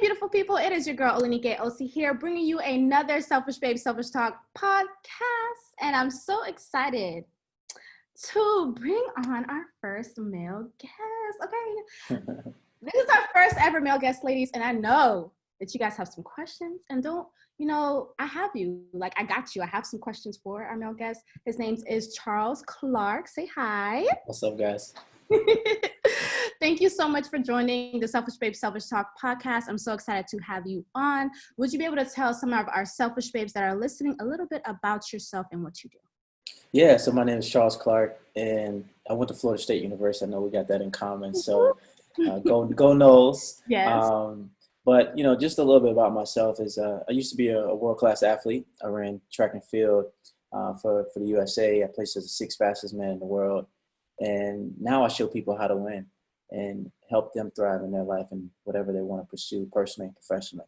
beautiful people. It is your girl, Olenike Osi here, bringing you another Selfish Babe, Selfish Talk podcast. And I'm so excited to bring on our first male guest. Okay. This is our first ever male guest, ladies. And I know that you guys have some questions. And I have you. Like, I got you. I have some questions for our male guest. His name is Charles Clark. Say hi. What's up, guys? Thank you so much for joining the Selfish Babe, Selfish Talk podcast. I'm so excited to have you on. Would you be able to tell some of our selfish babes that are listening a little bit about yourself and what you do? Yeah, so my name is Charles Clark, and I went to Florida State University. I know we got that in common, so go Noles. Yes. But, just a little bit about myself is I used to be a world-class athlete. I ran track and field for the USA. I placed as the sixth fastest man in the world. And now I show people how to win and help them thrive in their life and whatever they want to pursue personally and professionally.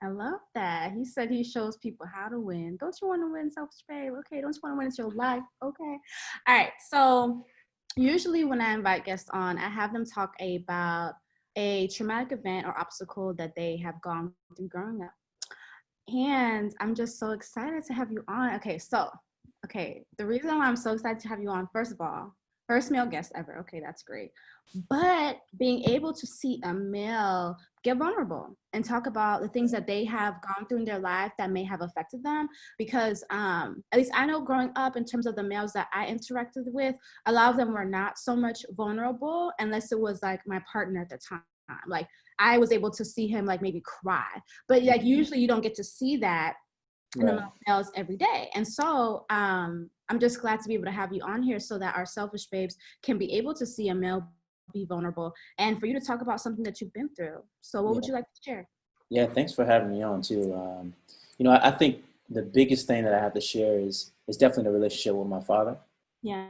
I love that. He said he shows people how to win. Don't you want to win, Selfish Babe? Okay. Don't you want to win? It's your life. Okay. All right. So usually when I invite guests on, I have them talk about a traumatic event or obstacle that they have gone through growing up. And I'm just so excited to have you on. Okay. The reason why I'm so excited to have you on, first of all, first male guest ever. Okay, that's great. But being able to see a male get vulnerable and talk about the things that they have gone through in their life that may have affected them. Because at least I know growing up, in terms of the males that I interacted with, a lot of them were not so much vulnerable unless it was like my partner at the time. Like I was able to see him like maybe cry. But like usually you don't get to see that in the males every day. And so I'm just glad to be able to have you on here so that our selfish babes can be able to see a male be vulnerable and for you to talk about something that you've been through. So what would you like to share? Yeah, thanks for having me on too. I think the biggest thing that I have to share is definitely the relationship with my father. Yeah.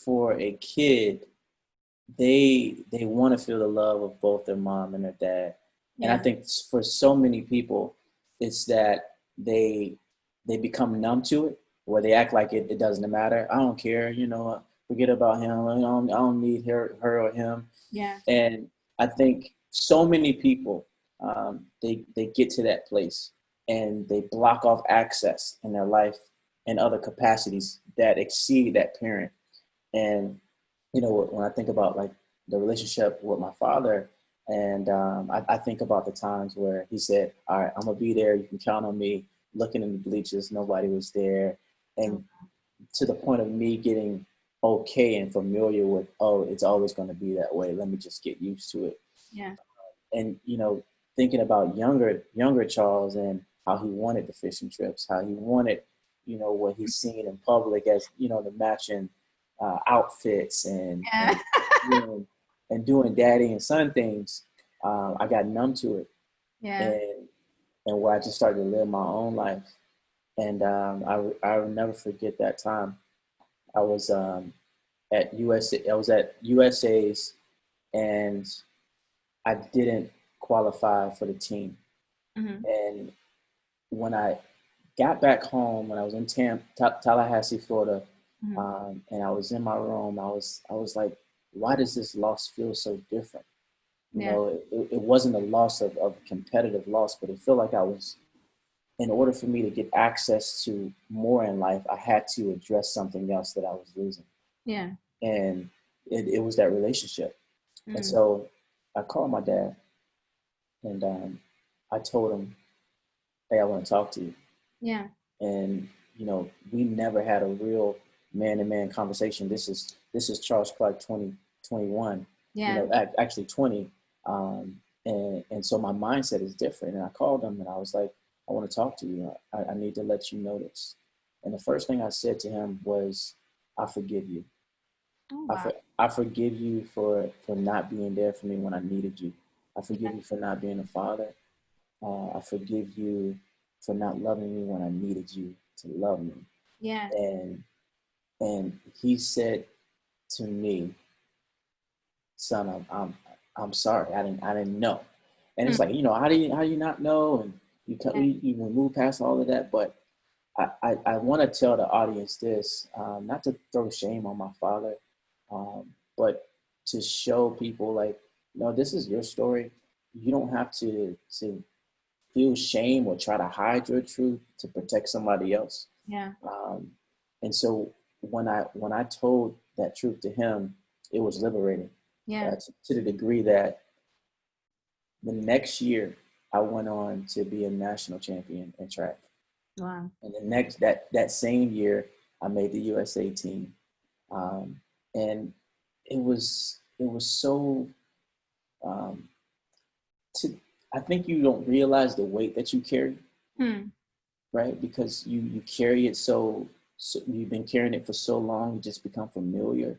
For a kid, they want to feel the love of both their mom and their dad. Yeah. And I think for so many people, it's that they become numb to it, where they act like it doesn't matter. I don't care, forget about him. I don't need her or him. Yeah. And I think so many people, they get to that place and they block off access in their life and other capacities that exceed that parent. And, when I think about like the relationship with my father, and I think about the times where he said, all right, I'm going to be there. You can count on me. Looking in the bleachers, nobody was there. And to the point of me getting okay and familiar with, it's always going to be that way. Let me just get used to it. Yeah. And, thinking about younger Charles and how he wanted the fishing trips, how he wanted, what he's seen in public as, the matching outfits and doing daddy and son things, I got numb to it. Yeah. And where I just started to live my own life. And I will never forget that time. I was at USA's and I didn't qualify for the team. Mm-hmm. And when I got back home, when I was in Tallahassee, Florida, mm-hmm. And I was in my room, I was like, why does this loss feel so different? It wasn't a loss of competitive loss, but it felt like in order for me to get access to more in life, I had to address something else that I was losing. Yeah. And it was that relationship. Mm. And so I called my dad and I told him, hey, I want to talk to you. Yeah. And, we never had a real man-to-man conversation. This is Charles Clark 2021. Yeah. Actually 20. And so my mindset is different. And I called him and I was like, I want to talk to you. I need to let you know this. And the first thing I said to him was, I forgive you. Oh, wow. I forgive you for not being there for me when I needed you. I forgive you for not being a father. I forgive you for not loving me when I needed you to love me. Yeah. And he said to me, son, I'm sorry. I didn't know. And it's like, how do you not know? And you move past all of that. But I want to tell the audience this, not to throw shame on my father, but to show people like, this is your story. you don't have to feel shame or try to hide your truth to protect somebody else. Yeah. Um, and so when I told that truth to him, it was liberating, Yeah. to the degree that the next year I went on to be a national champion in track. Wow. And the next that same year, I made the USA team, um, and it was so. Um, to I think you don't realize the weight that you carry, Hmm. right? Because you carry it so you've been carrying it for so long, you just become familiar.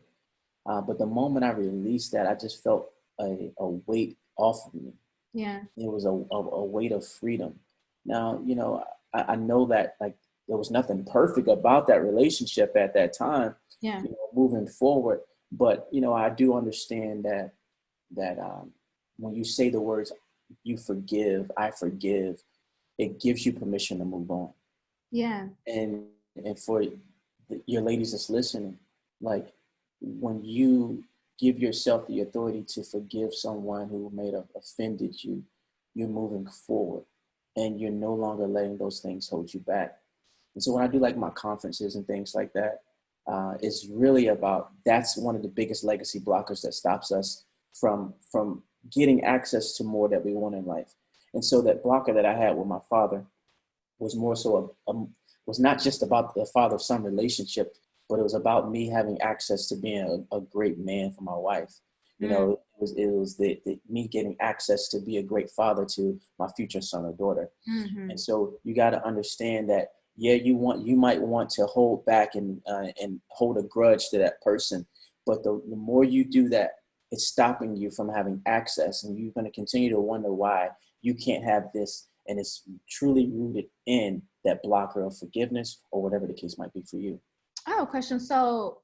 But the moment I released that, I just felt a weight off of me. Yeah. It was a weight of freedom. Now, I know that like there was nothing perfect about that relationship at that time, Yeah. moving forward. But I do understand that when you say the words "you forgive," "I forgive," it gives you permission to move on. Yeah. And for your ladies that's listening, like when you give yourself the authority to forgive someone who may have offended you, you're moving forward, and you're no longer letting those things hold you back. And so when I do like my conferences and things like that, it's really about, that's one of the biggest legacy blockers that stops us from getting access to more that we want in life. And so that blocker that I had with my father was more so was not just about the father-son relationship, but it was about me having access to being a great man for my wife. Mm. It was the me getting access to be a great father to my future son or daughter. Mm-hmm. And so you got to understand that, yeah, you might want to hold back and hold a grudge to that person, but the more you do that, it's stopping you from having access, and you're going to continue to wonder why you can't have this, and it's truly rooted in that blocker of forgiveness or whatever the case might be for you. I have a question. So,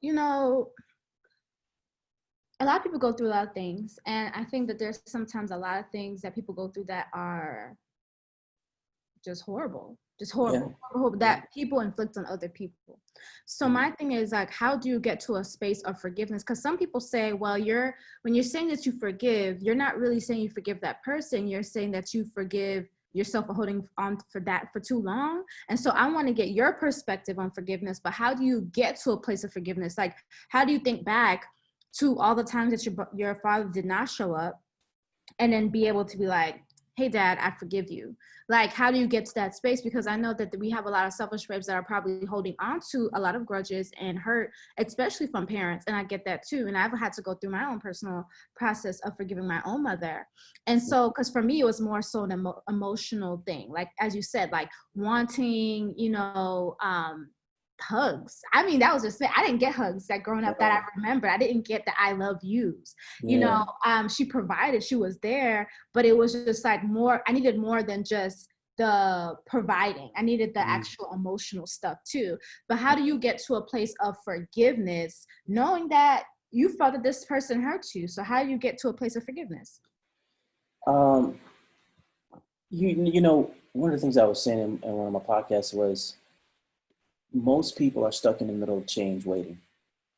a lot of people go through a lot of things, and I think that there's sometimes a lot of things that people go through that are just horrible, Yeah. horrible, Yeah. that people inflict on other people. So Mm. my thing is, like, how do you get to a space of forgiveness? Because some people say, well, when you're saying that you forgive, you're not really saying you forgive that person. You're saying that you forgive yourself for holding on for that for too long. And so I want to get your perspective on forgiveness, but how do you get to a place of forgiveness? Like, how do you think back to all the times that your father did not show up, and then be able to be like, hey dad, I forgive you? Like, how do you get to that space? Because I know that we have a lot of selfish babes that are probably holding on to a lot of grudges and hurt, especially from parents, and I get that too. And I've had to go through my own personal process of forgiving my own mother. And so, because for me it was more so an emotional thing, like as you said, like wanting, hugs. I mean, that was just it. I didn't get hugs that growing up that Right. I remember. I didn't get the I love yous. Yeah. She provided, she was there, but it was just like more, I needed more than just the providing. I needed the Mm. actual emotional stuff too. But how do you get to a place of forgiveness knowing that you felt that this person hurt you? So how do you get to a place of forgiveness? Um, one of the things I was saying in one of my podcasts was most people are stuck in the middle of change waiting.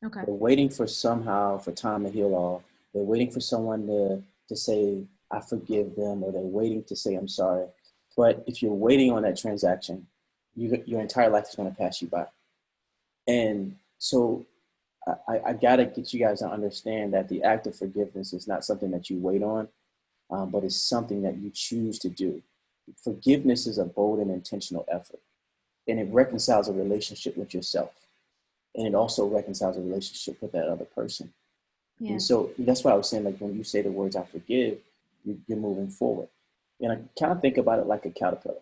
Okay. They're waiting for time to heal all. They're waiting for someone to say, I forgive them, or they're waiting to say, I'm sorry. But if you're waiting on that transaction, your entire life is going to pass you by. And so I got to get you guys to understand that the act of forgiveness is not something that you wait on, but it's something that you choose to do. Forgiveness is a bold and intentional effort, and it reconciles a relationship with yourself, and it also reconciles a relationship with that other person. And Yeah. so that's why I was saying, like, when you say the words "I forgive," you're moving forward. And I kind of think about it like a caterpillar.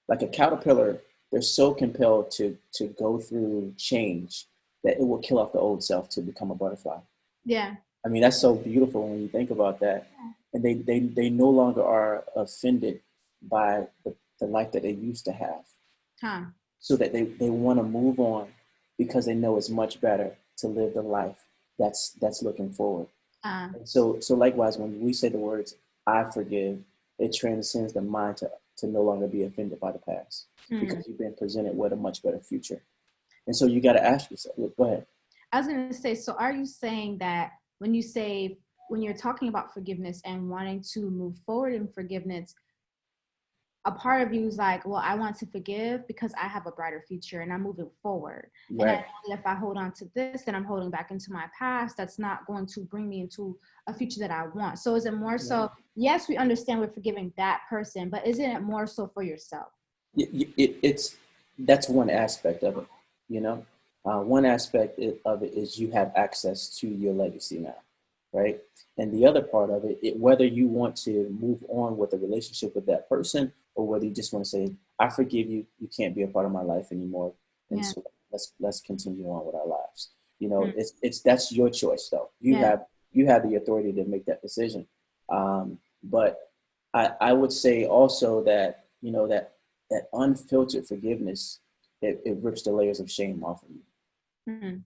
Like a caterpillar, they're so compelled to go through change that it will kill off the old self to become a butterfly. Yeah. I mean, that's so beautiful when you think about that. And they no longer are offended by the life that they used to have, Huh. so that they want to move on because they know it's much better to live the life that's looking forward. Uh, And so likewise, when we say the words "I forgive," it transcends the mind to no longer be offended by the past, hmm. because you've been presented with a much better future. And so you got to ask yourself. Go ahead. I was going to say, so are you saying that when you say when you're talking about forgiveness and wanting to move forward in forgiveness, a part of you is like, well, I want to forgive because I have a brighter future and I'm moving forward. And I Right. know that if I hold on to this, then I'm holding back into my past. That's not going to bring me into a future that I want. So is it more Right. so, yes, we understand we're forgiving that person, but isn't it more so for yourself? It's that's one aspect of it, you know. One aspect of it is you have access to your legacy now, right? And the other part of it, whether you want to move on with a relationship with that person or whether you just want to say, "I forgive you. You can't be a part of my life anymore," and Yeah. so let's continue on with our lives. You know, Mm. it's that's your choice, though. Yeah. You have the authority to make that decision. But I would say also that you know that unfiltered forgiveness, it rips the layers of shame off of you, Mm.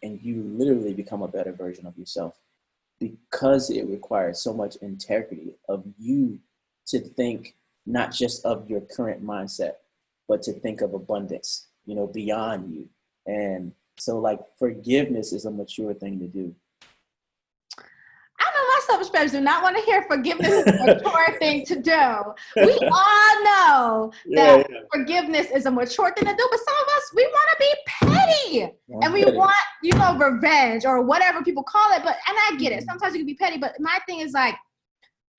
and you literally become a better version of yourself because it requires so much integrity of you to think not just of your current mindset but to think of abundance, you know, beyond you. And so like forgiveness is a mature thing to do. I know my self-respect do not want to hear forgiveness is a mature thing to do. We all know Yeah, that yeah. forgiveness is a mature thing to do, but some of us, we want to be petty and I'm we petty. want, revenge or whatever people call it. But, and I get it. Mhm. Sometimes you can be petty, but my thing is like,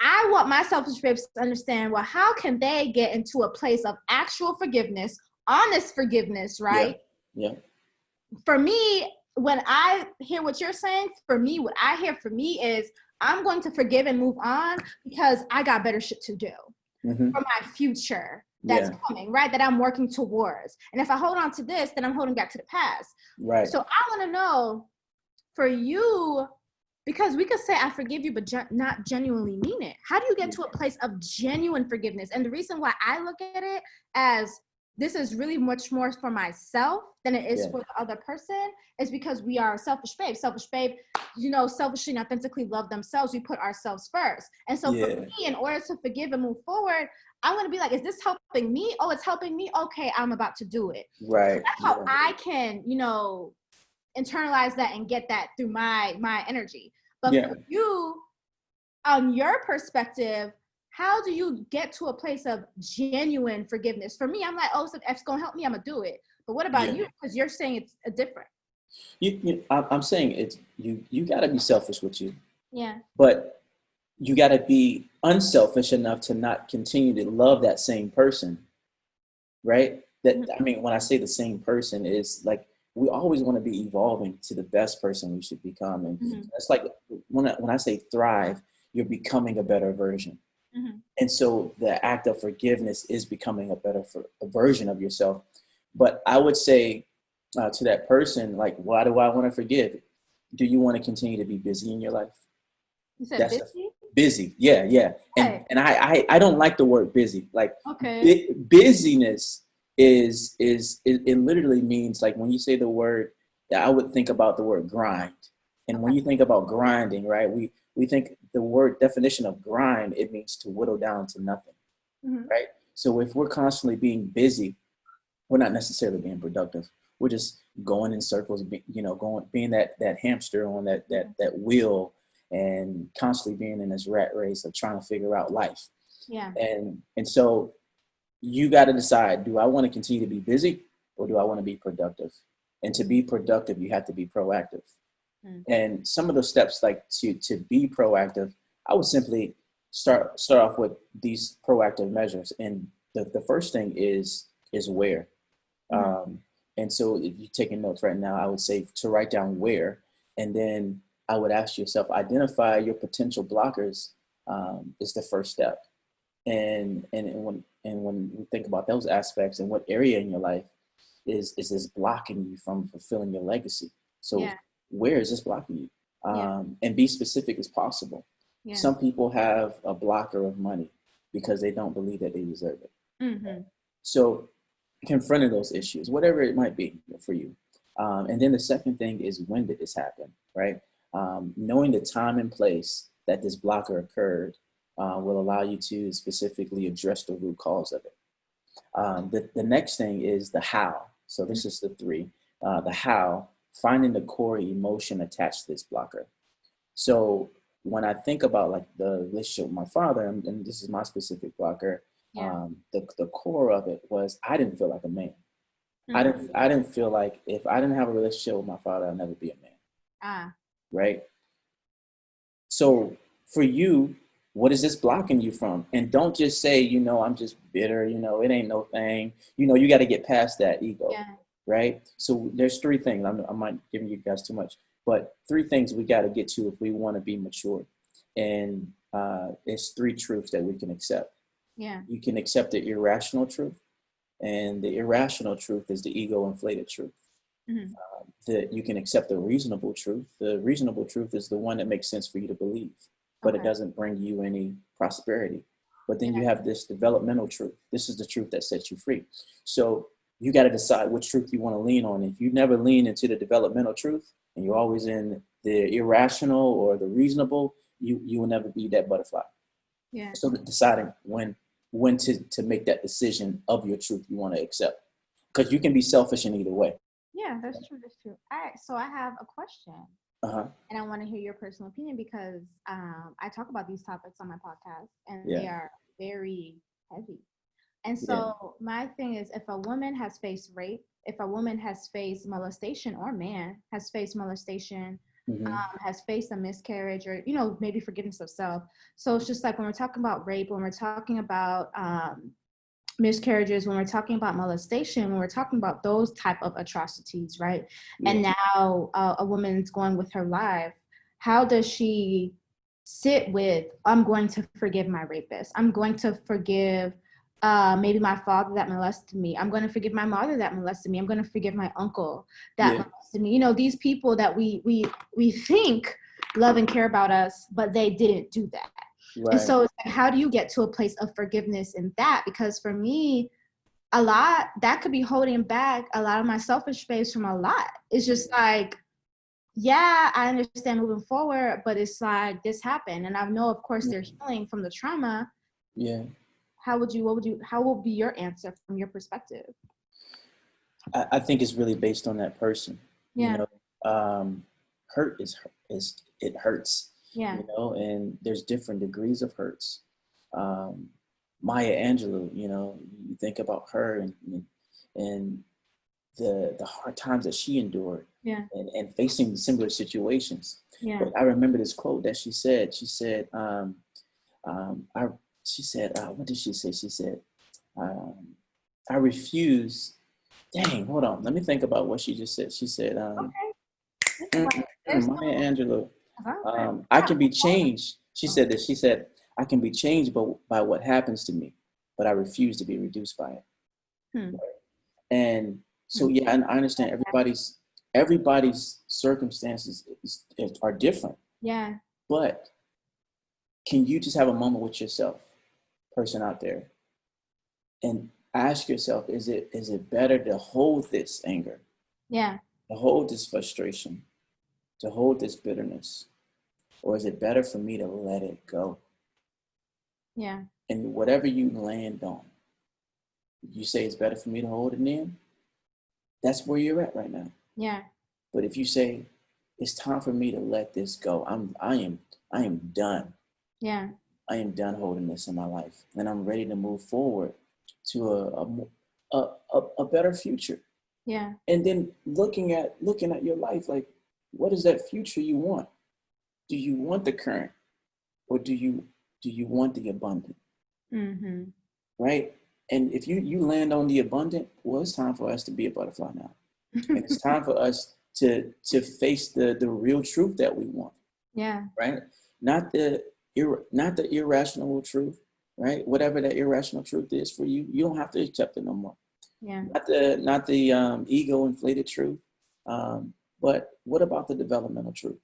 I want my self-respect to understand, well, how can they get into a place of actual forgiveness, honest forgiveness, Yeah, right? yeah, For me, when I hear what you're saying, for me, what I hear for me is I'm going to forgive and move on because I got better shit to do hmm, for my future that's yeah, coming, right? That I'm working towards. And if I hold on to this, then I'm holding back to the past. right. So I want to know for you, because we could say I forgive you, but not genuinely mean it. How do you get Yeah, to a place of genuine forgiveness? And the reason why I look at it as this is really much more for myself than it is yeah, for the other person is because we are selfish babe. Selfish babe, selfishly and authentically love themselves. We put ourselves first. And so for yeah, me, in order to forgive and move forward, I'm going to be like, is this helping me? Oh, it's helping me. Okay, I'm about to do it. So right. that's how Yeah, I can, internalize that and get that through my energy. But yeah. for you, on your perspective, how do you get to a place of genuine forgiveness? For me, I'm like, oh, so if it's gonna help me, I'm gonna do it. But what about Yeah. you? Because you're saying it's a different. I'm saying it's you. You got to be selfish with you, Yeah. but you got to be unselfish enough to not continue to love that same person, right? That Mm-hmm. I mean, when I say the same person, is like we always want to be evolving to the best person we should become, and Mm-hmm. it's like when I say thrive, you're becoming a better version, Mm-hmm. and so the act of forgiveness is becoming a better a version of yourself. But I would say to that person, like, why do I want to forgive? Do you want to continue to be busy in your life? You said That's the busy? busy. Yeah, yeah. And Right. I don't like the word busy. Like Okay. busyness is it literally means like when you say the word, I would think about the word grind. And when Okay. you think about grinding, right? We think the word definition of grind, it means to whittle down to nothing, Mm-hmm. right? So if we're constantly being busy, we're not necessarily being productive. We're just going in circles, going being that hamster on that wheel and constantly being in this rat race of trying to figure out life. Yeah. And so you got to decide: do I want to continue to be busy, or do I want to be productive? And to be productive, you have to be proactive. Mm. And some of those steps, like to be proactive, I would simply start off with these proactive measures. And the first thing is where. Mm-hmm. Um, and so if you're taking notes right now, I would say to write down where, and then I would ask yourself, identify your potential blockers, is the first step. And when we think about those aspects and what area in your life is this blocking you from fulfilling your legacy? So Yeah. where is this blocking you? Yeah. And be specific as possible. Yeah. Some people have a blocker of money because they don't believe that they deserve it. Mm-hmm. So confronting those issues, whatever it might be for you. And then the second thing is, when did this happen, right? Knowing the time and place that this blocker occurred will allow you to specifically address the root cause of it. The next thing is the how. So this is the three. The how, finding the core emotion attached to this blocker. So when I think about like the relationship with my father, and this is my specific blocker, Yeah. the core of it was I didn't feel like a man. Mm-hmm. I didn't feel like if I didn't have a relationship with my father, I'd never be a man. Ah. Right. So for you, what is this blocking you from? And don't just say, I'm just bitter, it ain't no thing. You got to get past that ego, Yeah. right? So there's three things. I'm not giving you guys too much, but three things we got to get to if we want to be mature. And it's three truths that we can accept. Yeah. You can accept the irrational truth, and the irrational truth is the ego inflated truth. Mm-hmm. That you can accept the reasonable truth. The reasonable truth is the one that makes sense for you to believe, but it Okay. doesn't bring you any prosperity. But then Yeah. you have this developmental truth. This is the truth that sets you free. So you got to decide which truth you want to lean on. If you never lean into the developmental truth and you're always in the irrational or the reasonable, you will never be that butterfly. Yeah. So deciding when to make that decision of your truth you want to accept, because you can be selfish in either way. Yeah, that's true. That's true. All right. So I have a question, Uh-huh. and I want to hear your personal opinion because I talk about these topics on my podcast, and Yeah. they are very heavy. And Yeah. so my thing is, if a woman has faced rape, if a woman has faced molestation, or man has faced molestation, Mm-hmm. has faced a miscarriage, or maybe forgiveness of self. So it's just like when we're talking about rape, when we're talking about miscarriages, when we're talking about molestation, when we're talking about those type of atrocities, right? Yeah. And now a woman's going with her life. How does she sit with, I'm going to forgive my rapist, I'm going to forgive maybe my father that molested me, I'm going to forgive my mother that molested me, I'm going to forgive my uncle that Yeah. molested me, these people that we think love and care about us, but they didn't do that. Right. And so it's like, how do you get to a place of forgiveness in that? Because for me, a lot that could be holding back a lot of my selfish space from a lot. It's just like, yeah, I understand moving forward, but it's like this happened. And I know, of course, they're healing from the trauma. Yeah. How will be your answer from your perspective? I think it's really based on that person. Yeah. Hurt is it hurts. Yeah. And there's different degrees of hurts. Maya Angelou, you think about her and the hard times that she endured. Yeah. And facing similar situations. Yeah. But I remember this quote that she said. She said, what did she say? She said, I refuse. Dang, hold on. Let me think about what she just said. She said, Okay. Maya Angelou, Okay. I can be changed. She said this. She said, I can be changed by what happens to me, but I refuse to be reduced by it. Hmm. And so, yeah, and I understand everybody's circumstances are different. Yeah. But can you just have a moment with yourself, person out there, and ask yourself, is it better to hold this anger, Yeah. to hold this frustration, to hold this bitterness, or is it better for me to let it go? Yeah. And whatever you land on, you say it's better for me to hold it in, that's where you're at right now. Yeah. But if you say it's time for me to let this go, I am done. Yeah. I am done holding this in my life, and I'm ready to move forward to a better future. Yeah. And then looking at your life, like, what is that future you want? Do you want the current, or do you want the abundant? Mm-hmm. Right? And if you land on the abundant, well, it's time for us to be a butterfly now, and it's time for us to face the real truth that we want. Yeah. Right? Not the irrational truth, right? Whatever that irrational truth is for you, you don't have to accept it no more. Yeah. Not the ego inflated truth, but what about the developmental truth,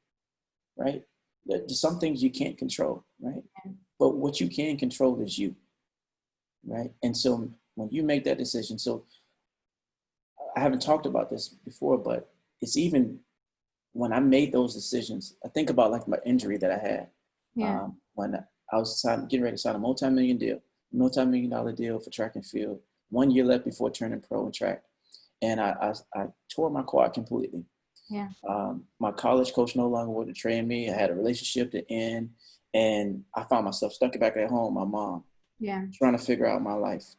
right? There's some things you can't control, right? Yeah. But what you can control is you, right? And so when you make that decision, so I haven't talked about this before, but it's even when I made those decisions, I think about like my injury that I had. Yeah. When I was getting ready to sign a multi-million dollar deal for track and field, 1 year left before turning pro in track. And I tore my quad completely. Yeah. My college coach no longer wanted to train me. I had a relationship to end, and I found myself stuck back at home, my mom, Yeah. trying to figure out my life.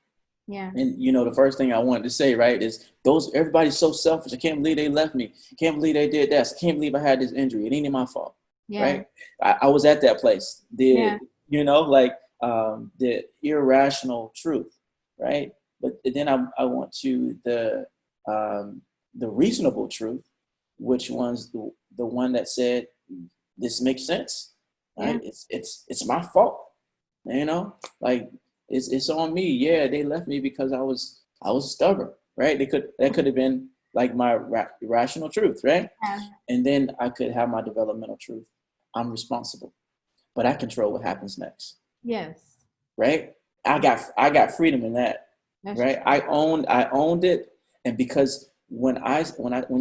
Yeah. And the first thing I wanted to say, right, is everybody's so selfish. I can't believe they left me. I can't believe they did that. I can't believe I had this injury. It ain't my fault, Yeah. right? I was at that place. Yeah. The irrational truth, right? But then I want to the reasonable truth, which one's the one that said this makes sense, Yeah. right? It's my fault, like it's on me. Yeah, they left me because I was stubborn, right? That could have been like my rational truth, right? Yeah. And then I could have my developmental truth. I'm responsible, but I control what happens next, Yes. right? I got freedom in that, That's right? true. I owned it, and because when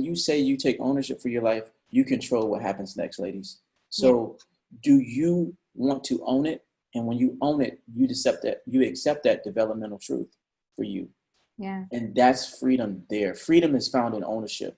you say you take ownership for your life, you control what happens next, ladies. Yeah. So, do you want to own it? And when you own it, you accept that developmental truth for you, Yeah. and that's freedom. There, freedom is found in ownership,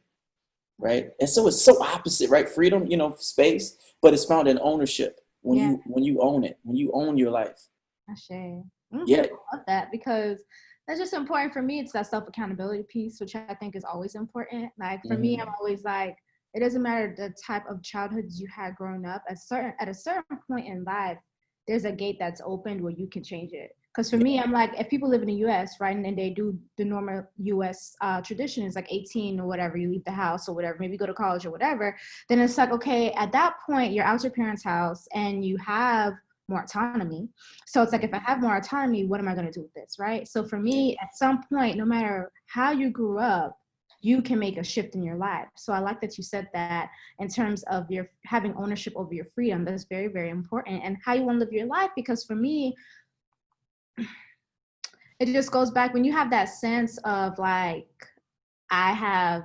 right? And so it's so opposite, right? Freedom, space, but it's found in ownership when Yeah. you own it, when you own your life. Ashe. Okay, Yeah. I love that because that's just important for me. It's that self-accountability piece, which I think is always important. Like for me, I'm Hmm. always like, it doesn't matter the type of childhood you had growing up. At a certain point in life, there's a gate that's opened where you can change it. Because for Yeah. me, I'm like, if people live in the U.S., right, and then they do the normal U.S. Tradition is like 18 or whatever, you leave the house or whatever, maybe go to college or whatever, then it's like, okay, at that point, you're out your parents' house and you have more autonomy. So it's like, if I have more autonomy, what am I going to do with this, right? So for Yeah. me, at some point, no matter how you grew up, you can make a shift in your life. So I like that you said that in terms of your having ownership over your freedom. That's very, very important. And how you want to live your life. Because for me, it just goes back when you have that sense of like, I have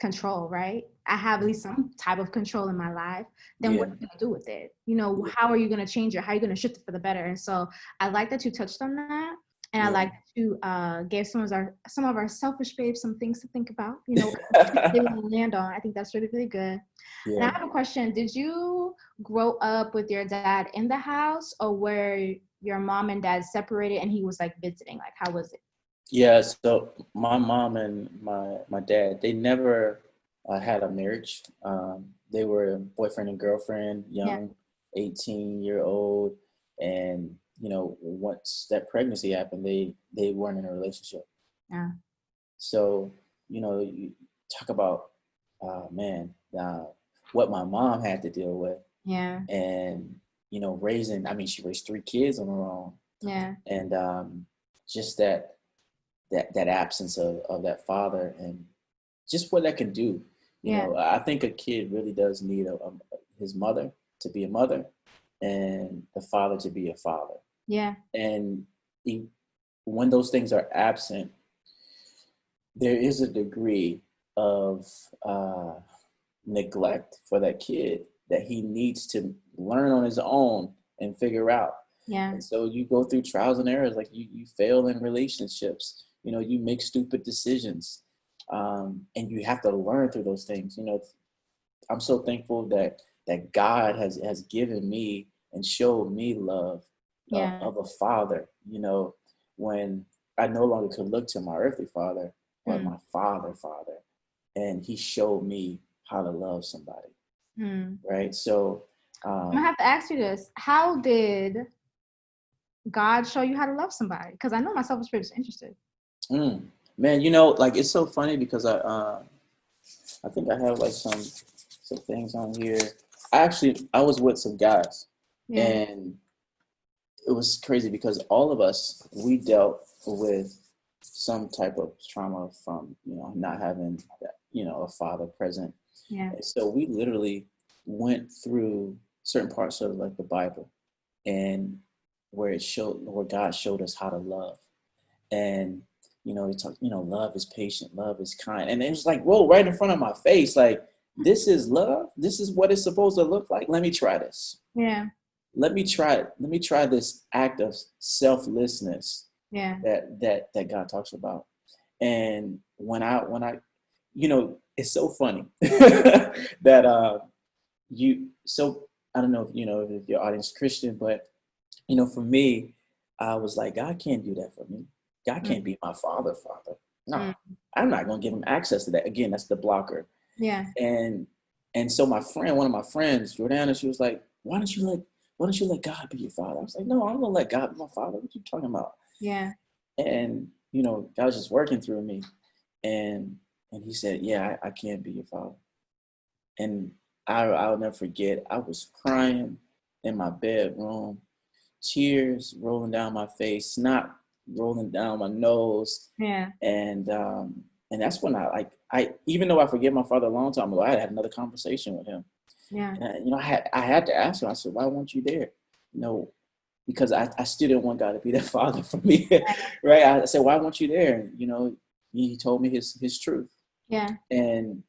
control, right? I have at least some type of control in my life. Then what Yeah. are you gonna do with it? Yeah. How are you gonna change it? How are you gonna shift it for the better? And so I like that you touched on that. And I Yeah. like that you gave some of our selfish babes some things to think about, they want to land on. I think that's really, really good. And I Yeah. have a question. Did you grow up with your dad in the house, or were your mom and dad separated and he was like visiting? Like, how was it? Yeah. So my mom and my dad, they never had a marriage. They were boyfriend and girlfriend, Yeah. young, 18-year-old, and once that pregnancy happened, they weren't in a relationship. Yeah. So you talk about man, what my mom had to deal with, Yeah. and raising. I mean, she raised 3 kids on her own, Yeah. and just that absence of that father, and just what that can do. Yeah. I think a kid really does need his mother to be a mother, and the father to be a father. Yeah. And he, when those things are absent, there is a degree of neglect for that kid that he needs to learn on his own and figure out. Yeah. And so you go through trials and errors, like you fail in relationships, you make stupid decisions, and you have to learn through those things. I'm so thankful that God has given me and showed me love Yeah. of a father. When I no longer could look to my earthly father, but Hmm. my father, and he showed me how to love somebody. Hmm. Right. So, I'm gonna have to ask you this. How did God show you how to love somebody? Because I know my selfish spirit is interested. mm, man, like it's so funny because I think I have like some things on here. I was with some guys, Yeah. and it was crazy because all of us, we dealt with some type of trauma from not having a father present. Yeah. And so we literally went through certain parts of like the Bible, and where God showed us how to love. And he talked, love is patient, love is kind. And it was like, whoa, right in front of my face, like, this is love. This is what it's supposed to look like. Let me try this. Yeah. Let me try this act of selflessness Yeah. that God talks about. And when I, you know, it's so funny that so I don't know if you know if your audience is Christian, but for me, I was like, God can't do that for me. God Mm, can't be my father. No, mm, I'm not gonna give him access to that. Again, that's the blocker. yeah. And so my friend, one of my friends, Jordana, she was like, why don't you let God be your father? I was like, no, I'm gonna let God be my father. What you talking about? Yeah. And God was just working through me. And he said, yeah, I can't be your father. And I'll never forget, I was crying in my bedroom, tears rolling down my face, snot rolling down my nose. Yeah. And that's when I even though I forgave my father a long time ago, I had another conversation with him. Yeah. And I had to ask him, I said, why weren't you there? Because I still didn't want God to be that father for me. Right. I said, why weren't you there? And, he told me his truth. Yeah. And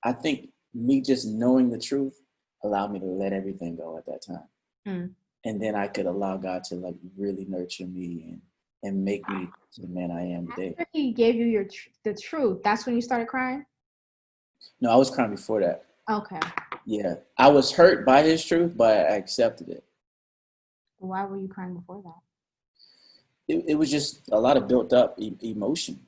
I think me just knowing the truth allowed me to let everything go at that time. Mm. And then I could allow God to like really nurture me and make me the man I am today. After he gave you the truth, that's when you started crying? No, I was crying before that. Okay. Yeah. I was hurt by his truth, but I accepted it. Why were you crying before that? It was just a lot of built up emotion,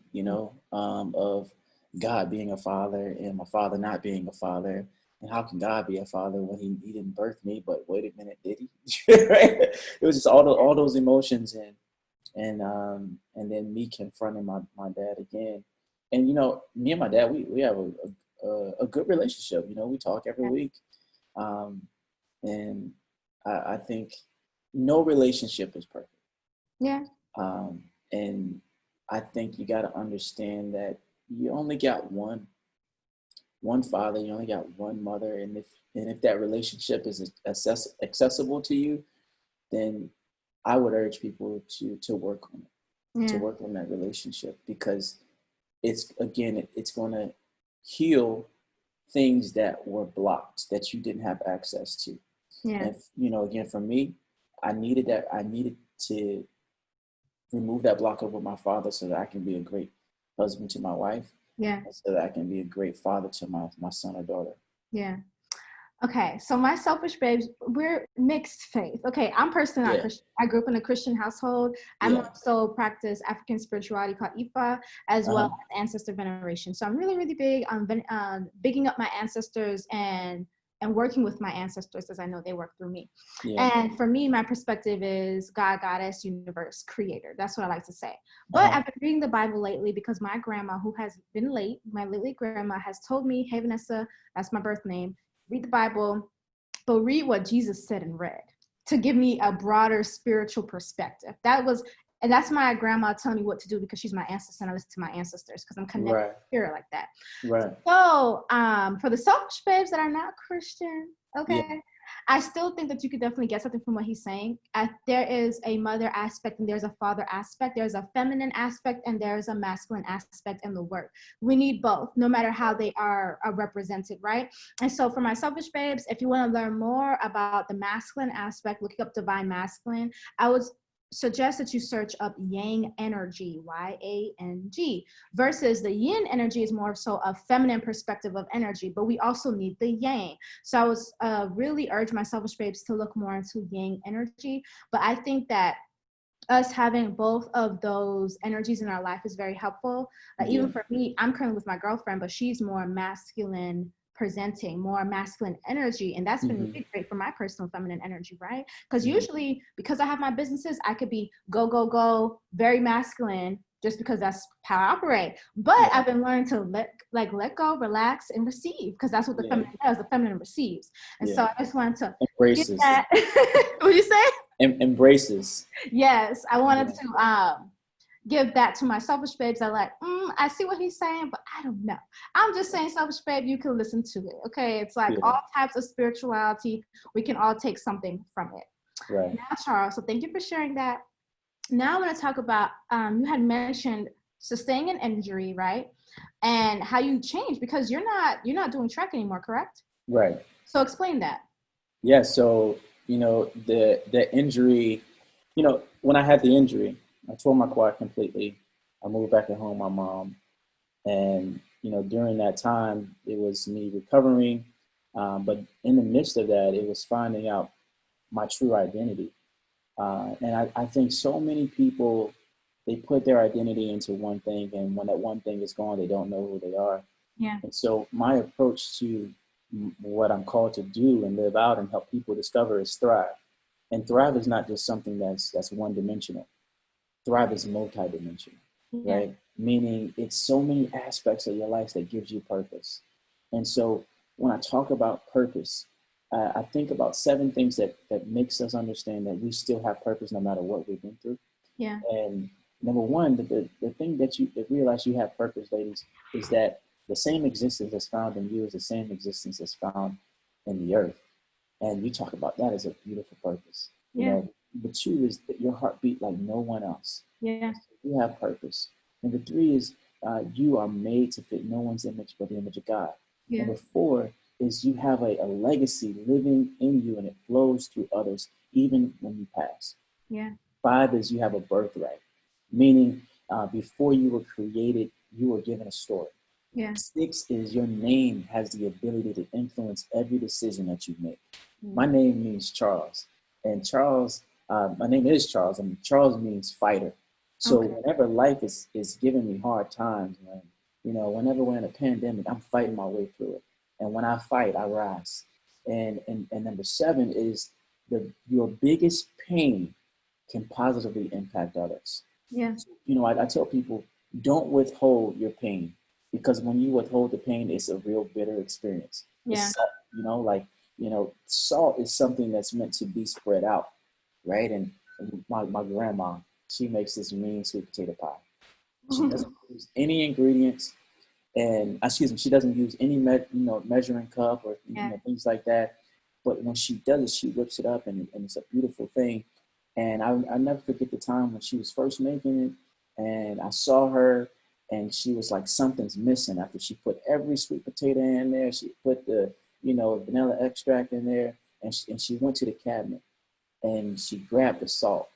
of God being a father and my father not being a father. And how can God be a father when he didn't birth me? But wait a minute, did he? Right? It was just all those emotions and then me confronting my dad again. And me and my dad, we have a good relationship. We talk every week, um, and I think no relationship is perfect. Yeah. And I think you got to understand that you only got one father, you only got one mother, and if that relationship is accessible to you, then I would urge people to work on it, to Yeah. work on that relationship, because it's going to heal things that were blocked that you didn't have access to. Yeah. And again, for me, I needed to remove that blocker with my father so that I can be a great husband to my wife, Yeah. and so that I can be a great father to my son or daughter. Yeah. Okay, so my selfish babes, we're mixed faith. Okay, I'm personally not Yeah, Christian. I grew up in a Christian household. I'm yeah, also practice African spirituality called Ifa, as well uh-huh, as ancestor veneration. So I'm really, really big on bigging up my ancestors and working with my ancestors, as I know they work through me. yeah, And for me, my perspective is God, Goddess, Universe, Creator. That's what I like to say. But uh-huh, I've been reading the Bible lately because my grandma, who has been late, my late grandma, has told me, "Hey Vanessa, that's my birth name. Read the Bible, but read what Jesus said and read to give me a broader spiritual perspective." And that's my grandma telling me what to do because she's my ancestor and I listen to my ancestors because I'm connected right, to spirit like that. right, So for the selfish babes that are not Christian, yeah, okay, I still think that you could definitely get something from what he's saying. There is a mother aspect and there's a father aspect. There's a feminine aspect and there's a masculine aspect in the work. We need both, no matter how they are represented, right? And so for my selfish babes, if you want to learn more about the masculine aspect, looking up divine masculine, I would suggest that you search up yang energy, Yang, versus the yin energy is more so a feminine perspective of energy, but we also need the yang. So I was really urge my selfish babes to look more into yang energy. But I think that us having both of those energies in our life is very helpful. yeah, Even for me, I'm currently with my girlfriend, but she's more masculine presenting, more masculine energy, and that's been mm-hmm, really great for my personal feminine energy, right? Because mm-hmm, usually, because I have my businesses, I could be go go go, very masculine, just because that's how I operate. But right, I've been learning to let go, relax, and receive, because that's what the yeah, feminine does. The feminine receives, and so yeah, I just wanted to get embraces, that. What you say? embraces, Yes, I wanted yeah, to give that to my selfish babes. I like, I see what he's saying, but I don't know. I'm just saying, selfish babe, you can listen to it. Okay, it's like yeah, all types of spirituality. We can all take something from it. right, Now, Charles, so thank you for sharing that. Now I want to talk about you had mentioned sustaining an injury, right? And how you changed because you're not doing track anymore, correct? right. So explain that. Yeah, so the injury, when I had the injury, I tore my quad completely. I moved back at home, my mom, and during that time, it was me recovering. But in the midst of that, it was finding out my true identity. And I think so many people, they put their identity into one thing, and when that one thing is gone, they don't know who they are. Yeah. And so my approach to what I'm called to do and live out and help people discover is thrive. And thrive is not just something that's one dimensional. Thrive is multidimensional, Yeah. right? Meaning it's so many aspects of your life that gives you purpose. And so when I talk about purpose, I think about 7 things that makes us understand that we still have purpose no matter what we've been through. Yeah. And number one, the thing that realize you have purpose, ladies, is that the same existence that's found in you is the same existence that's found in the earth. And you talk about that as a beautiful purpose. Yeah. Number 2 is that your heart beat like no one else. Yeah. You have purpose. Number 3 is you are made to fit no one's image but the image of God. Yeah. Number 4 is you have a legacy living in you and it flows through others even when you pass. Yeah. 5 is you have a birthright, meaning before you were created, you were given a story. Yeah. 6 is your name has the ability to influence every decision that you make. Mm. My name means Charles, and Charles, my name is Charles, and Charles means fighter. So Okay. whenever life is giving me hard times, whenever we're in a pandemic, I'm fighting my way through it. And when I fight, I rise. And number 7 is your biggest pain can positively impact others. Yeah. I tell people, don't withhold your pain, because when you withhold the pain, it's a real bitter experience. Yeah. It's salt, salt is something that's meant to be spread out, right? And my grandma, she makes this mean sweet potato pie. She doesn't use any ingredients, and excuse me, she doesn't use any measuring cup or Yeah. things like that. But when she does it, she whips it up, and it's a beautiful thing. And I never forget the time when she was first making it, and I saw her, and she was like, something's missing after she put every sweet potato in there. She put the vanilla extract in there, and she went to the cabinet, and she grabbed the salt,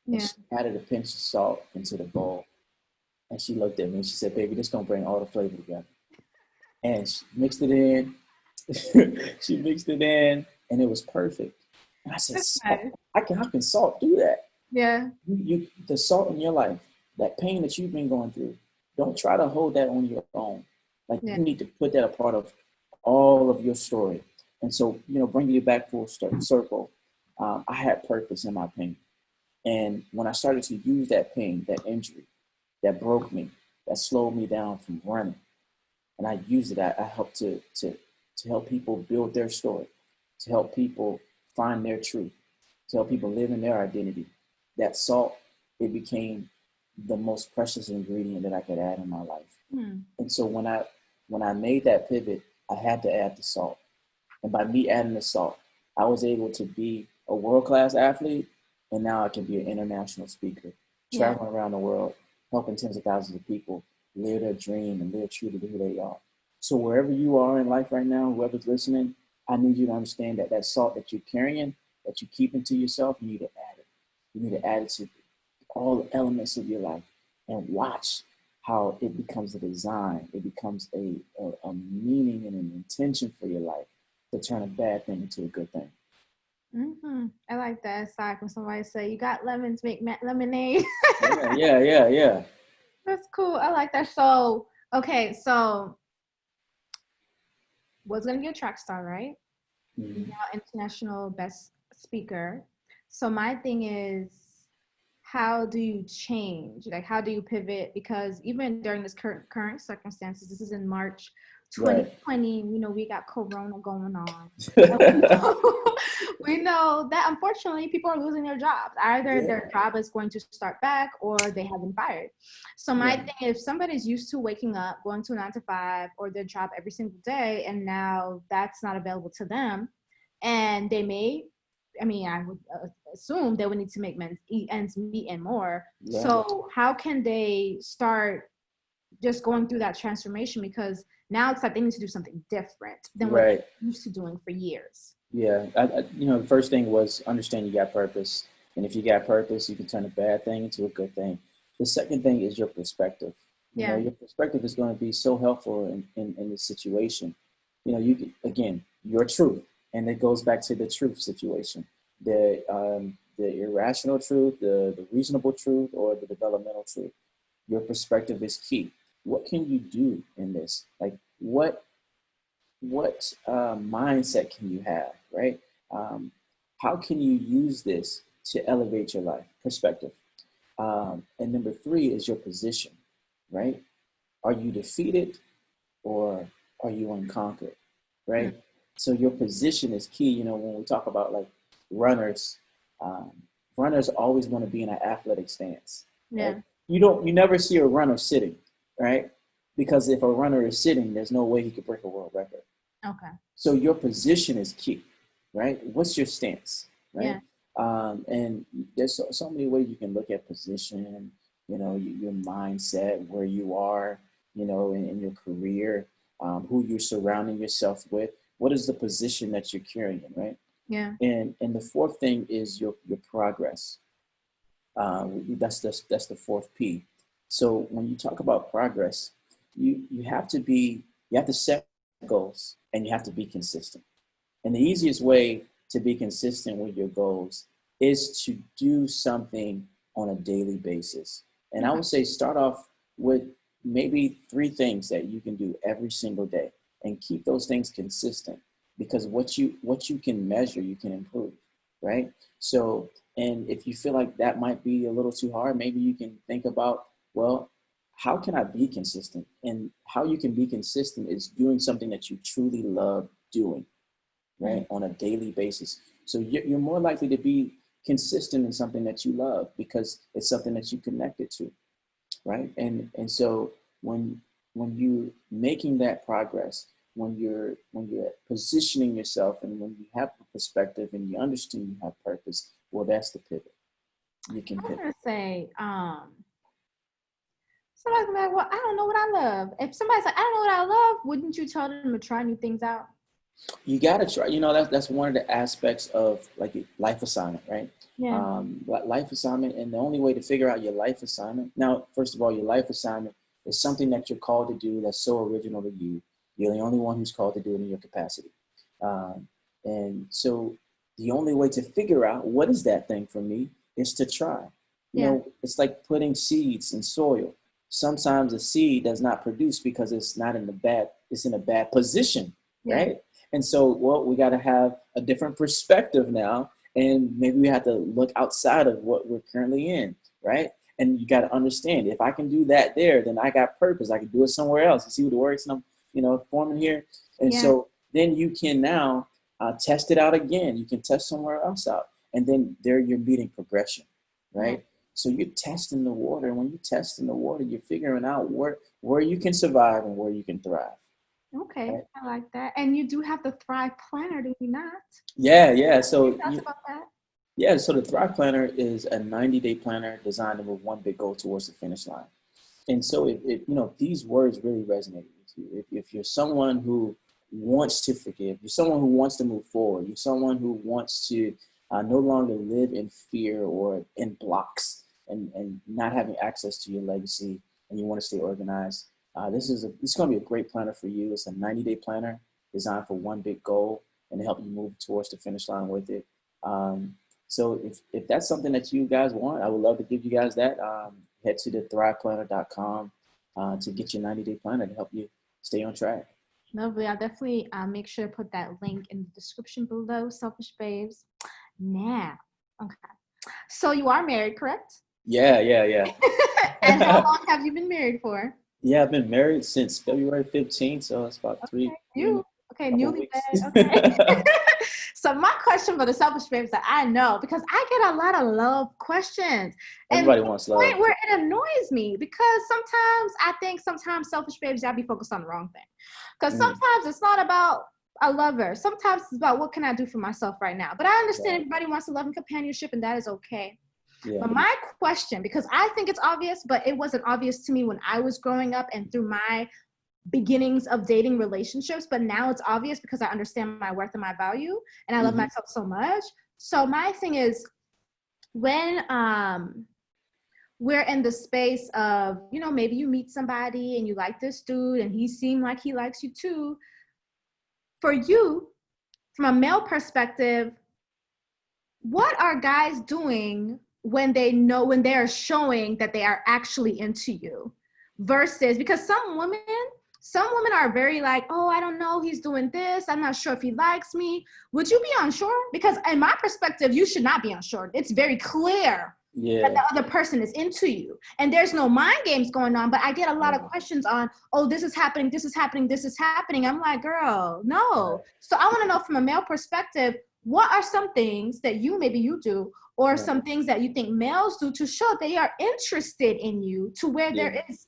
and Yeah. she added a pinch of salt into the bowl. And she looked at me and she said, "Baby, this gonna bring all the flavor together." And she mixed it in. She mixed it in, and it was perfect. And I said, That's "Salt? nice. How can salt do that? Yeah. The salt in your life, that pain that you've been going through, don't try to hold that on your own. Like, Yeah. you need to put that a part of all of your story." And so, bringing you back full circle, I had purpose in my pain. And when I started to use that pain, that injury, that broke me, that slowed me down from running, and I used it, I helped to help people build their story, to help people find their truth, to help people live in their identity. That salt, it became the most precious ingredient that I could add in my life. Hmm. And so when I made that pivot, I had to add the salt. And by me adding the salt, I was able to be a world-class athlete, and now I can be an international speaker, Yeah. traveling around the world, helping tens of thousands of people live their dream and live true to who they are. So wherever you are in life right now, whoever's listening, I need you to understand that salt that you're carrying, that you keep into yourself, you need to add it. You need to add it to all the elements of your life and watch how it becomes a design. It becomes a meaning and an intention for your life to turn a bad thing into a good thing. Mm-hmm. I like that. It's like when somebody say, "You got lemons, make lemonade." Yeah. That's cool. I like that. So, okay, so was gonna be a track star, right? Mm-hmm. Now international best speaker. So my thing is, how do you change? Like, how do you pivot? Because even during this current circumstances, this is in March Right. 2020. We got Corona going on. We know that unfortunately people are losing their jobs. Either their job is going to start back or they have been fired. So my thing, if somebody's used to waking up, going to a 9 to 5 or their job every single day, and now that's not available to them, and they may, I would assume they would need to make ends meet and more. Yeah. So how can they start just going through that transformation? Because now it's like they need to do something different than what they're used to doing for years. Yeah. The first thing was understand you got purpose. And if you got purpose, you can turn a bad thing into a good thing. The second thing is your perspective. You know, Yeah. your perspective is going to be so helpful in this situation. You know, you can, again, your truth, and it goes back to the truth situation, the irrational truth, the reasonable truth, or the developmental truth. Your perspective is key. What can you do in this? Like, what mindset can you have, right? Um, how can you use this to elevate your life? Perspective. And number three is your position, right? Are you defeated or are you unconquered, Mm. right? So your position is key. You know, when we talk about like runners, um, runners always want to be in an athletic stance, right? Yeah. You never see a runner sitting, right? Because if a runner is sitting, there's no way he could break a world record. Okay. So your position is key, right? What's your stance, right? Yeah. And there's so many ways you can look at position, you know, your mindset, where you are, you know, in your career, who you're surrounding yourself with. What is the position that you're carrying, right? Yeah. And the fourth thing is your progress. That's the fourth P. So when you talk about progress, you have to be you have to set goals and you have to be consistent. And the easiest way to be consistent with your goals is to do something on a daily basis. And I Okay. would say start off with maybe three things that you can do every single day and keep those things consistent, because what you can measure, you can improve, right? So, and if you feel like that might be a little too hard, maybe you can think about, well, how can I be consistent? And how you can be consistent is doing something that you truly love doing, Mm. right, on a daily basis. So you're more likely to be consistent in something that you love because it's something that you connected to, right? And so when you making that progress, when you're positioning yourself, and when you have a perspective and you understand you have purpose, well, that's the pivot. You can I'm pivot. gonna say, somebody's gonna be like, well, I don't know what I love. If somebody's like, I don't know what I love, wouldn't you tell them to try new things out? You got to try. You know, that's one of the aspects of like a life assignment, right? Yeah. Life assignment, and the only way to figure out your life assignment. Now, first of all, your life assignment is something that you're called to do that's so original to you. You're the only one who's called to do it in your capacity. Um, and so, the only way to figure out what is that thing for me is to try. You Yeah. know, it's like putting seeds in soil. Sometimes a seed does not produce because it's in a bad position, Yeah. right? And so, well, we got to have a different perspective now. And maybe we have to look outside of what we're currently in, right? And you got to understand, if I can do that there, then I got purpose. I can do it somewhere else. You see what works? And I'm, forming here. And Yeah. so then you can now test it out again. You can test somewhere else out. And then there you're meeting progression, Yeah. right? So you're testing the water. And when you test in the water, you're figuring out where you can survive and where you can thrive. Okay. Right? I like that. And you do have the Thrive Planner, do you not? Yeah, yeah. Can you So tell us about that? yeah, so the Thrive Planner is a 90-day planner designed with one big goal towards the finish line. And so if these words really resonate with you, if you're someone who wants to forgive, you're someone who wants to move forward, you're someone who wants to no longer live in fear or in blocks, and not having access to your legacy, and you want to stay organized, this is going to be a great planner for you. It's a 90-day planner designed for one big goal and to help you move towards the finish line with it. Um, so if that's something that you guys want, I would love to give you guys that. Head to the thriveplanner.com to get your 90-day planner to help you stay on track. Lovely. I'll definitely make sure to put that link in the description below, Selfish Babes. Now, okay. So you are married, correct? Yeah, yeah, yeah. And how long have you been married for? Yeah, I've been married since February 15th, so it's about Okay, three okay, couple of weeks. newlywed. Okay. So my question for the selfish babes that I know, because I get a lot of love questions, and to Everybody the wants love. point where it annoys me, because sometimes selfish babes y'all be focused on the wrong thing. Because Mm, sometimes it's not about a lover. Sometimes it's about what can I do for myself right now. But I understand right. everybody wants to love and companionship, and that is okay. Yeah. But my question, because I think it's obvious, but it wasn't obvious to me when I was growing up and through my beginnings of dating relationships, but now it's obvious because I understand my worth and my value, and I love Hmm. myself so much. So my thing is, when we're in the space of, you know, maybe you meet somebody and you like this dude and he seemed like he likes you too. For you, from a male perspective, what are guys doing when they are showing that they are actually into you? Versus, because some women are very like, oh, I don't know, he's doing this, I'm not sure if he likes me. Would you be unsure? Because in my perspective, you should not be unsure. It's very clear that Yeah. the other person is into you, and there's no mind games going on. But I get a lot of questions on, oh, this is happening, this is happening, this is happening. I'm like, girl, no. Right. So I want to know from a male perspective, what are some things that maybe you do, or Right. some things that you think males do to show they are interested in you, to where Yeah. there is,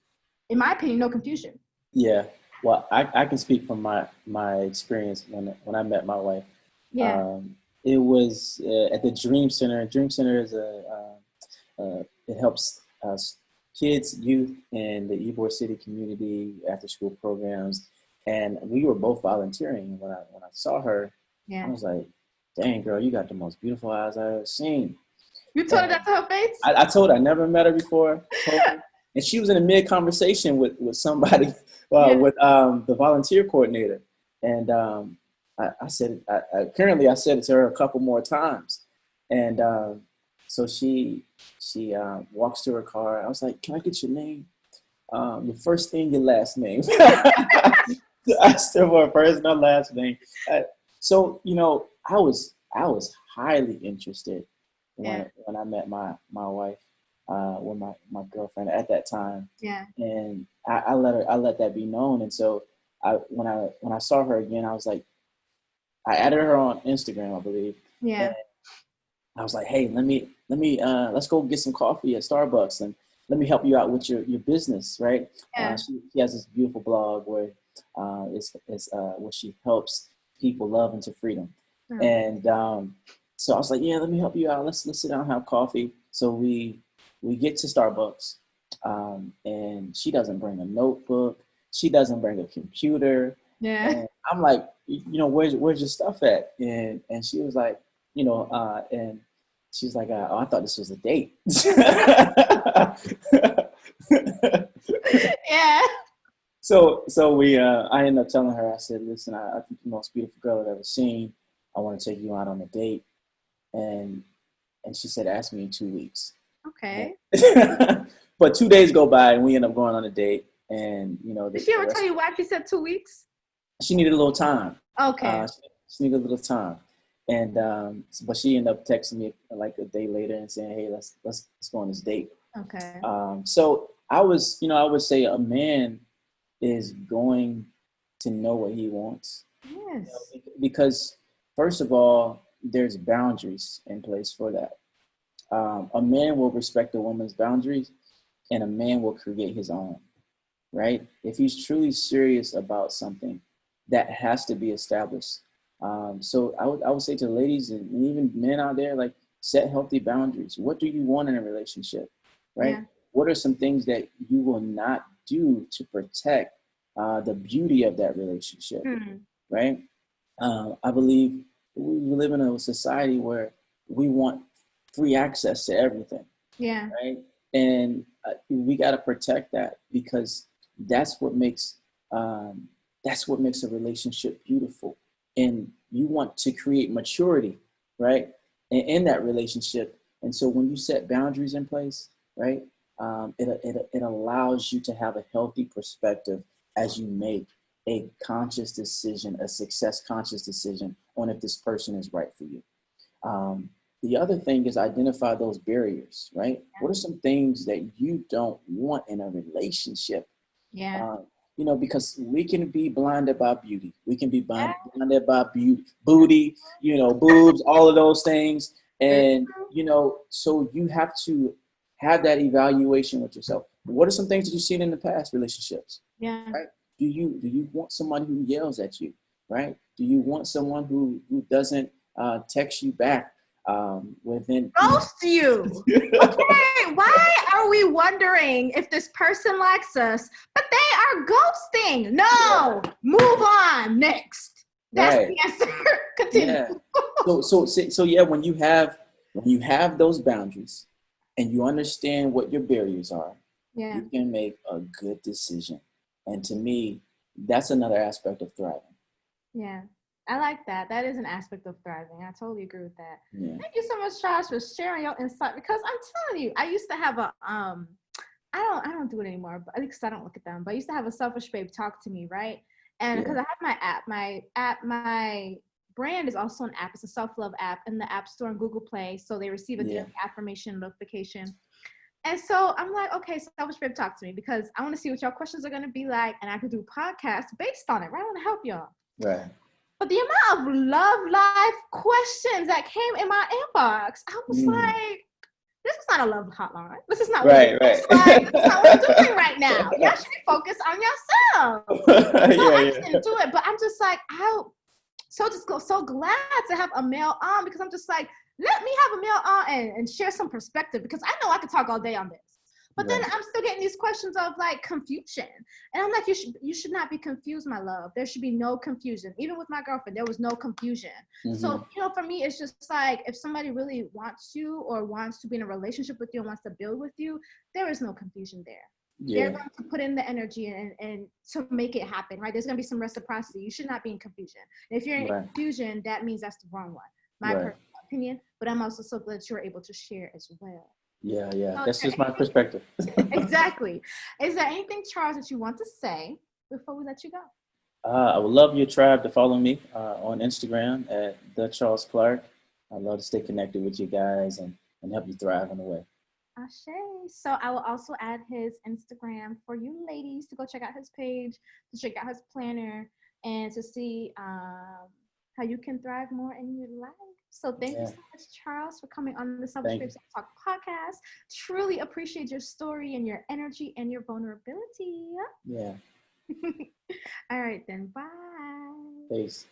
in my opinion, no confusion? Yeah. Well, I can speak from my experience when I met my wife. Yeah. Um, it was at the Dream Center. Dream Center is it helps kids, youth in the Ybor City community after school programs, and we were both volunteering. When I saw her, I Yeah. was like, "Dang, girl, you got the most beautiful eyes I've ever seen." You told her And that to her face? I told her I never met her before. Told her, and she was in a mid conversation with somebody, Yeah. with the volunteer coordinator, and I said, apparently I said it to her a couple more times, and so she walks to her car. I was like, "Can I get your name? Your first name, your last name." I still for her first, not last name. So I was highly interested Yeah. when I met my wife, with my girlfriend at that time, Yeah. and I let that be known. And so when I saw her again, I was like, I added her on Instagram, I believe, and Yeah. I was like, hey, let's go get some coffee at Starbucks, and let me help you out with your business, right? Yeah. She has this beautiful blog where where she helps people love into freedom, Mm. and so I was like, yeah, let me help you out. Let's sit down and have coffee. So we get to Starbucks, and she doesn't bring a notebook. She doesn't bring a computer, Yeah. and I'm like, where's your stuff at? And she was like, and she's like, oh, I thought this was a date. Yeah. So I ended up telling her, I said, listen, I think you're the most beautiful girl I've ever seen. I want to take you out on a date. And she said, ask me in 2 weeks. Okay. But 2 days go by and we end up going on a date. And, Did she ever tell you why she said 2 weeks? she needed a little time. Okay. She needed a little time. And, but she ended up texting me like a day later and saying, hey, let's go on this date. Okay. So I would say a man is going to know what he wants. Yes. Because first of all, there's boundaries in place for that. A man will respect a woman's boundaries, and a man will create his own, right? If he's truly serious about something, that has to be established. So I would say to the ladies and even men out there, like, set healthy boundaries. What do you want in a relationship, right? Yeah. What are some things that you will not do to protect the beauty of that relationship, right? I believe we live in a society where we want free access to everything, Yeah. right? And we got to protect that, because that's what makes a relationship beautiful. And you want to create maturity, right, in that relationship. And so when you set boundaries in place, right, it allows you to have a healthy perspective as you make a conscious decision, a success conscious decision on if this person is right for you. Um, the other thing is identify those barriers, right? What are some things that you don't want in a relationship? Yeah. Because we can be blinded by beauty. We can be blinded by beauty, booty, boobs, all of those things. And, so you have to have that evaluation with yourself. What are some things that you've seen in the past relationships? Yeah. Right? Do you want somebody who yells at you? Right? Do you want someone who doesn't text you back within? Ghost you. Okay, why are we wondering if this person likes us, but they are ghosting? No, move on. Next. That's Right. the answer. Continue. Yeah. So yeah, when you have those boundaries, and you understand what your barriers are, Yeah. you can make a good decision. And to me, that's another aspect of thriving. Yeah. I like that. That is an aspect of thriving. I totally agree with that. Yeah. Thank you so much, Josh, for sharing your insight, because I'm telling you, I used to have a I don't do it anymore, but because I don't look at them. But I used to have a Selfish Babe talk to me, right? And because Yeah. I have my brand is also an app. It's a self-love app in the App Store and Google Play. So they receive a Yeah. daily affirmation notification. And so I'm like, okay, Selfish Babe, talk to me, because I want to see what y'all questions are going to be like, and I could do podcasts based on it, right? I want to help y'all. Right. But the amount of love life questions that came in my inbox, I was like, this is not a love hotline. This is not what it Right. looks like. This is not what I'm doing right now. Y'all should be focused on yourself. So I just didn't do it. But I'm just like, so glad to have a male on, because I'm just like, let me have a male on and share some perspective, because I know I could talk all day on this. But then I'm still getting these questions of like confusion. And I'm like, you should not be confused, my love. There should be no confusion. Even with my girlfriend, there was no confusion. So, for me, it's just like, if somebody really wants you or wants to be in a relationship with you and wants to build with you, there is no confusion there. They're going to put in the energy and to make it happen, right? There's going to be some reciprocity. You should not be in confusion. And if you're in confusion, that means that's the wrong one. My personal opinion, but I'm also so glad you're able to share as well. Yeah. So That's just my perspective. Exactly. Is there anything, Charles, that you want to say before we let you go? I would love your tribe to follow me on Instagram at the Charles Clark. I'd love to stay connected with you guys and help you thrive in a way. Ashe. So I will also add his Instagram for you ladies to go check out his page, to check out his planner, and to see how you can thrive more in your life. So thank you so much, Charles, for coming on the Selfish Babe Talk podcast. Truly appreciate your story and your energy and your vulnerability. Yeah. All right, then. Bye. Peace.